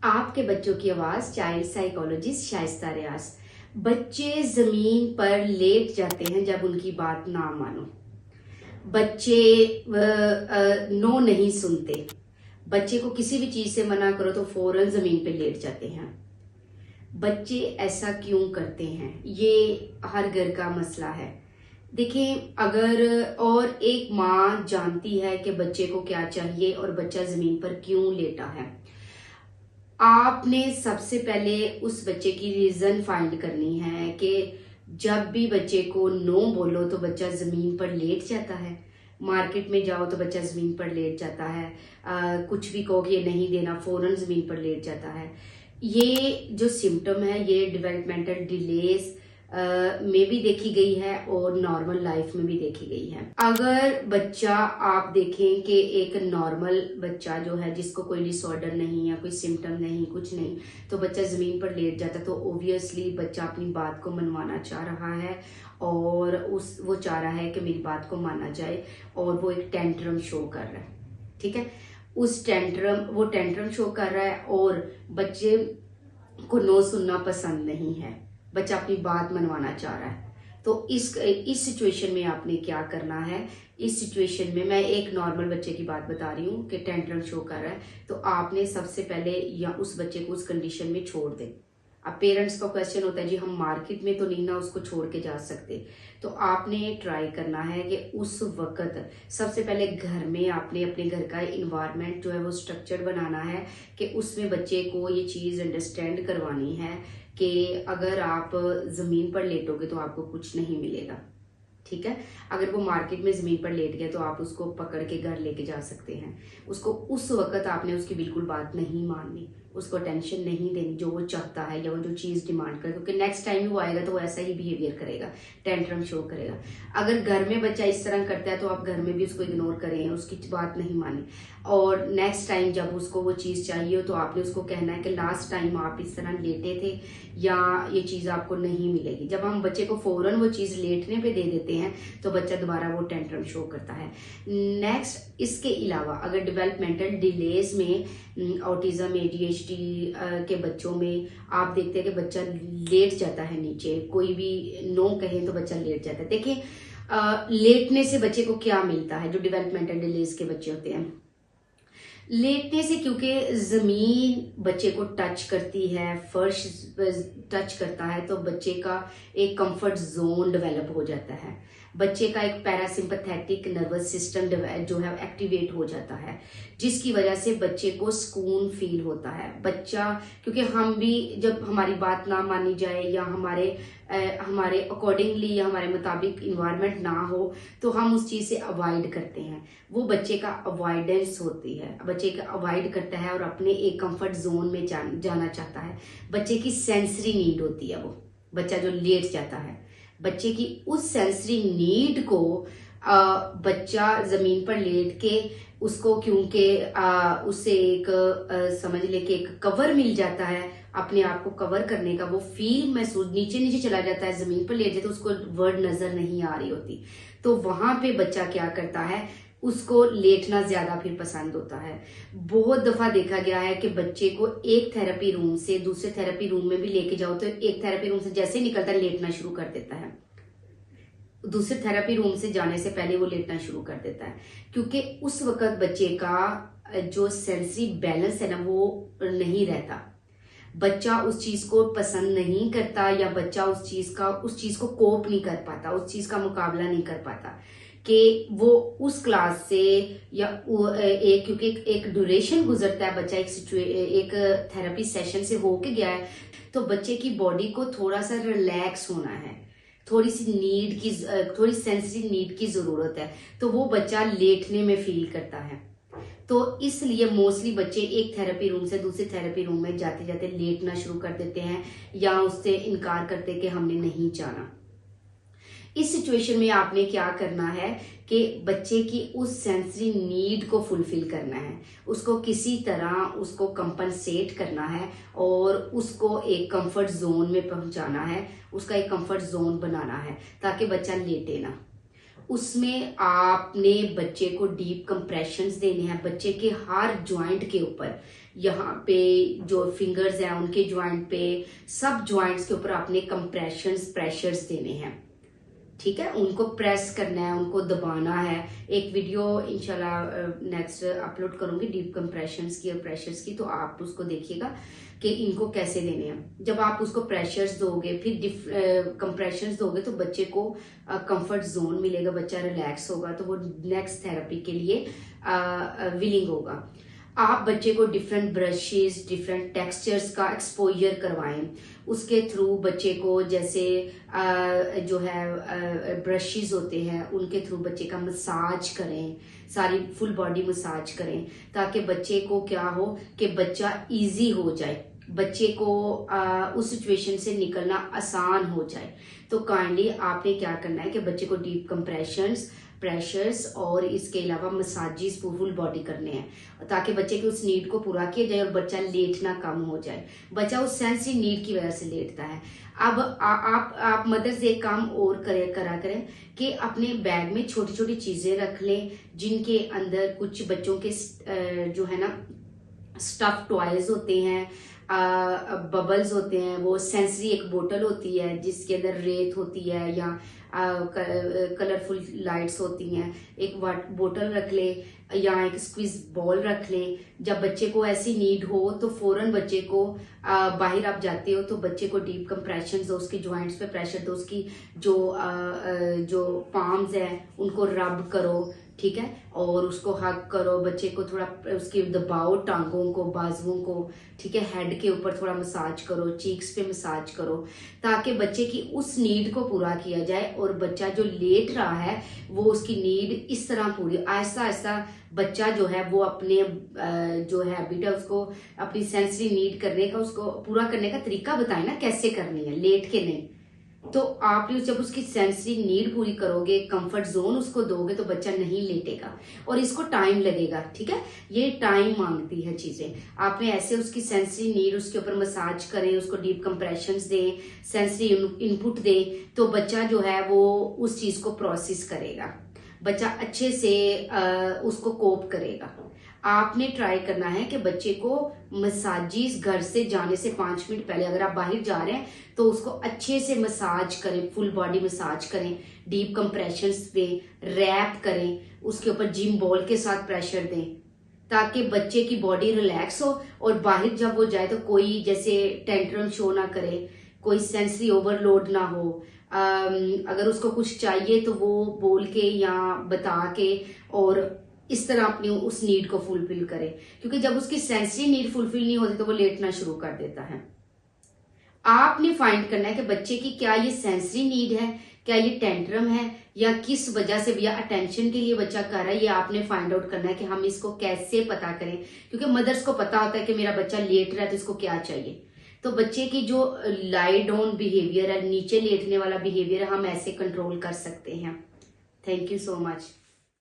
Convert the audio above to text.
आपके बच्चों की आवाज चाइल्ड साइकोलॉजिस्ट शाइस्ता रियाज। बच्चे जमीन पर लेट जाते हैं जब उनकी बात ना मानो। बच्चे नो नहीं सुनते। बच्चे को किसी भी चीज से मना करो तो फौरन जमीन पे लेट जाते हैं। बच्चे ऐसा क्यों करते हैं? ये हर घर का मसला है। देखिए, अगर और एक माँ जानती है कि बच्चे को क्या चाहिए और बच्चा जमीन पर क्यों लेटा है, आपने सबसे पहले उस बच्चे की रीजन फाइंड करनी है कि जब भी बच्चे को नो बोलो तो बच्चा जमीन पर लेट जाता है। मार्केट में जाओ तो बच्चा जमीन पर लेट जाता है। कुछ भी कहो कि ये नहीं देना, फौरन जमीन पर लेट जाता है। ये जो सिम्टम है ये डेवलपमेंटल डिलेज में भी देखी गई है और नॉर्मल लाइफ में भी देखी गई है। अगर बच्चा, आप देखें कि एक नॉर्मल बच्चा जो है जिसको कोई डिसऑर्डर नहीं है, कोई सिम्टम नहीं, कुछ नहीं, तो बच्चा जमीन पर लेट जाता है तो ओब्वियसली बच्चा अपनी बात को मनवाना चाह रहा है और वो चाह रहा है कि मेरी बात को माना जाए और वो एक टेंट्रम शो कर रहा है। ठीक है, वो टेंट्रम शो कर रहा है और बच्चे को नो सुनना पसंद नहीं है। बच्चा अपनी बात मनवाना चाह रहा है। तो इस सिचुएशन में आपने क्या करना है? इस सिचुएशन में मैं एक नॉर्मल बच्चे की बात बता रही हूँ कि टेंट्रम शो कर रहा है, तो आपने सबसे पहले या उस बच्चे को उस कंडीशन में छोड़ दें। अब पेरेंट्स का क्वेश्चन होता है जी हम मार्केट में तो नहीं ना उसको छोड़ के जा सकते, तो आपने ट्राई करना है कि उस वक्त सबसे पहले घर में आपने अपने घर का इन्वायरमेंट जो है वो स्ट्रक्चर्ड बनाना है कि उसमें बच्चे को ये चीज अंडरस्टैंड करवानी है कि अगर आप जमीन पर लेटोगे तो आपको कुछ नहीं मिलेगा। ठीक है, अगर वो मार्केट में जमीन पर लेट गया तो आप उसको पकड़ के घर लेके जा सकते हैं। उसको उस वक्त आपने उसकी बिल्कुल बात नहीं माननी, उसको टेंशन नहीं देनी जो वो चाहता है या वो जो चीज डिमांड करे, क्योंकि नेक्स्ट टाइम वो आएगा तो वो ऐसा ही बिहेवियर करेगा, टेंट्रम शो करेगा। अगर घर में बच्चा इस तरह करता है तो आप घर में भी उसको इग्नोर करें, उसकी बात नहीं माने और नेक्स्ट टाइम जब उसको वो चीज चाहिए हो तो आपने उसको कहना है कि लास्ट टाइम आप इस तरह लेटे थे या ये चीज आपको नहीं मिलेगी। जब हम बच्चे को फौरन वो चीज लेटने पे दे देते हैं तो बच्चा दोबारा वो टेंट्रम शो करता है। नेक्स्ट, इसके अलावा अगर डेवलपमेंटल डिलेज में ऑटिज्म, ADHD के बच्चों में आप देखते हैं कि बच्चा लेट जाता है नीचे, कोई भी नो कहे तो बच्चा लेट जाता है। देखिए, लेटने से बच्चे को क्या मिलता है? जो डेवलपमेंटल डिलेज के बच्चे होते हैं, लेटने से क्योंकि जमीन बच्चे को टच करती है, फर्श टच करता है, तो बच्चे का एक कंफर्ट जोन डेवलप हो जाता है। बच्चे का एक पैरासिम्पैथेटिक नर्वस सिस्टम जो है एक्टिवेट हो जाता है, जिसकी वजह से बच्चे को सुकून फील होता है। बच्चा, क्योंकि हम भी जब हमारी बात ना मानी जाए या हमारे अकॉर्डिंगली या हमारे मुताबिक इन्वायरमेंट ना हो तो हम उस चीज से अवॉइड करते हैं। वो बच्चे का अवॉइडेंस होती है, बच्चे का अवॉइड करता है और अपने एक कंफर्ट जोन में जाना चाहता है। बच्चे की सेंसरी नीड होती है, वो बच्चा जो लेट जाता है, बच्चे की उस सेंसरी नीड को बच्चा जमीन पर लेट के उसको, क्योंकि उससे एक समझ ले कि एक कवर मिल जाता है, अपने आप को कवर करने का वो फील महसूस, नीचे नीचे चला जाता है, जमीन पर लेट जाए तो उसको वर्ड नजर नहीं आ रही होती, तो वहां पे बच्चा क्या करता है, उसको लेटना ज्यादा फिर पसंद होता है। बहुत दफा देखा गया है कि बच्चे को एक थेरेपी रूम से दूसरे थेरेपी रूम में भी लेके जाओ तो एक थेरेपी रूम से जैसे ही निकलता है लेटना शुरू कर देता है। दूसरे थेरेपी रूम से जाने से पहले वो लेटना शुरू कर देता है, क्योंकि उस वक्त बच्चे का जो सेंसरी बैलेंस है ना वो नहीं रहता। बच्चा उस चीज को पसंद नहीं करता या बच्चा उस चीज को कोप नहीं कर पाता, उस चीज का मुकाबला नहीं कर पाता कि वो उस क्लास से या क्योंकि एक ड्यूरेशन गुजरता है, बच्चा एक थेरेपी सेशन से होके गया है तो बच्चे की बॉडी को थोड़ा सा रिलैक्स होना है, थोड़ी सेंसरी नीड की जरूरत है, तो वो बच्चा लेटने में फील करता है। तो इसलिए मोस्टली बच्चे एक थेरेपी रूम से दूसरे थेरेपी रूम में जाते जाते लेटना शुरू कर देते हैं या उससे इनकार करते कि हमने नहीं जाना। इस सिचुएशन में आपने क्या करना है कि बच्चे की उस सेंसरी नीड को फुलफिल करना है, उसको किसी तरह उसको कंपनसेट करना है और उसको एक कंफर्ट जोन में पहुंचाना है, उसका एक कंफर्ट जोन बनाना है ताकि बच्चा लेटे ना। उसमें आपने बच्चे को डीप कंप्रेशंस देने हैं, बच्चे के हर जॉइंट के ऊपर यहाँ पे जो फिंगर्स हैं उनके ज्वाइंट पे, सब ज्वाइंट्स के ऊपर आपने कंप्रेशंस, प्रेशर्स देने हैं। ठीक है, उनको प्रेस करना है, उनको दबाना है। एक वीडियो इंशाल्लाह नेक्स्ट अपलोड करूंगी डीप कंप्रेशंस की और प्रेशर्स की, तो आप उसको देखिएगा कि इनको कैसे देने हैं। जब आप उसको प्रेशर्स दोगे, फिर कंप्रेशंस दोगे, तो बच्चे को कंफर्ट जोन मिलेगा, बच्चा रिलैक्स होगा, तो वो नेक्स्ट थेरेपी के लिए विलिंग होगा। आप बच्चे को डिफरेंट ब्रशेस, डिफरेंट टेक्सचर्स का एक्सपोजर करवाएं। उसके थ्रू बच्चे को जैसे जो है ब्रशेस होते हैं उनके थ्रू बच्चे का मसाज करें, सारी फुल बॉडी मसाज करें, ताकि बच्चे को क्या हो कि बच्चा इजी हो जाए, बच्चे को उस सिचुएशन से निकलना आसान हो जाए। तो काइंडली आपने क्या करना है कि बच्चे को डीप कंप्रेशंस, प्रेशर्स और इसके अलावा मसाजेस फुल बॉडी करने हैं, ताकि बच्चे के उस नीड को पूरा किया जाए और बच्चा लेटना कम हो जाए। बच्चा उस सेंसरी नीड की वजह से लेटता है। अब आप मदर्स एक काम और करा करें कि अपने बैग में छोटी छोटी चीजें रख लें, जिनके अंदर कुछ बच्चों के जो है ना स्टफ टॉयज होते हैं, बबल्स होते हैं, वो सेंसरी एक बोतल होती है जिसके अंदर रेत होती है या कलरफुल लाइट्स होती हैं, एक बोतल रख ले या एक स्क्वीज बॉल रख ले। जब बच्चे को ऐसी नीड हो तो फौरन बच्चे को बाहर आप जाते हो तो बच्चे को डीप कंप्रेशन दो, उसकी ज्वाइंट्स पे प्रेशर दो, उसकी जो पाम्स हैं उनको रब करो, ठीक है, और उसको हग करो, बच्चे को थोड़ा उसकी दबाओ, टांगों को, बाजुओं को, ठीक है, हेड के ऊपर थोड़ा मसाज करो, चीक्स पे मसाज करो, ताकि बच्चे की उस नीड को पूरा किया जाए। और बच्चा जो लेट रहा है वो उसकी नीड इस तरह पूरी, आहिस्ता आहिस्ता बच्चा जो है वो अपने जो हैबिट है उसको, अपनी सेंसरी नीड करने का, उसको पूरा करने का तरीका बताए ना कैसे करनी है, लेट के नहीं। तो आप जब उसकी सेंसरी नीड पूरी करोगे, कंफर्ट जोन उसको दोगे, तो बच्चा नहीं लेटेगा और इसको टाइम लगेगा। ठीक है, ये टाइम मांगती है चीजें। आपने ऐसे उसकी सेंसरी नीड, उसके ऊपर मसाज करें, उसको डीप कंप्रेशंस दें, सेंसरी इनपुट दें, तो बच्चा जो है वो उस चीज को प्रोसेस करेगा, बच्चा अच्छे से उसको कोप करेगा। आपने ट्राई करना है कि बच्चे को मसाजिस घर से जाने से 5 मिनट पहले, अगर आप बाहर जा रहे हैं तो उसको अच्छे से मसाज करें, फुल बॉडी मसाज करें, डीप कंप्रेशंस पे रैप करें, उसके ऊपर जिम बॉल के साथ प्रेशर दें, ताकि बच्चे की बॉडी रिलैक्स हो और बाहर जब वो जाए तो कोई जैसे टेंट्रम शो ना करे, कोई सेंसरी ओवरलोड ना हो। अगर उसको कुछ चाहिए तो वो बोल के या बता के और इस तरह अपनी उस नीड को फुलफिल करे, क्योंकि जब उसकी सेंसरी नीड फुलफिल नहीं होती तो वो लेटना शुरू कर देता है। आपने फाइंड करना है कि बच्चे की क्या ये सेंसरी नीड है, क्या ये टेंट्रम है, या किस वजह से, या अटेंशन के लिए बच्चा कर रहा है, ये आपने फाइंड आउट करना है कि हम इसको कैसे पता करें। क्योंकि मदर्स को पता होता है कि मेरा बच्चा लेट रहा है तो इसको क्या चाहिए। तो बच्चे की जो लाई डाउन बिहेवियर है, नीचे लेटने वाला बिहेवियर, हम ऐसे कंट्रोल कर सकते हैं। Thank you so much.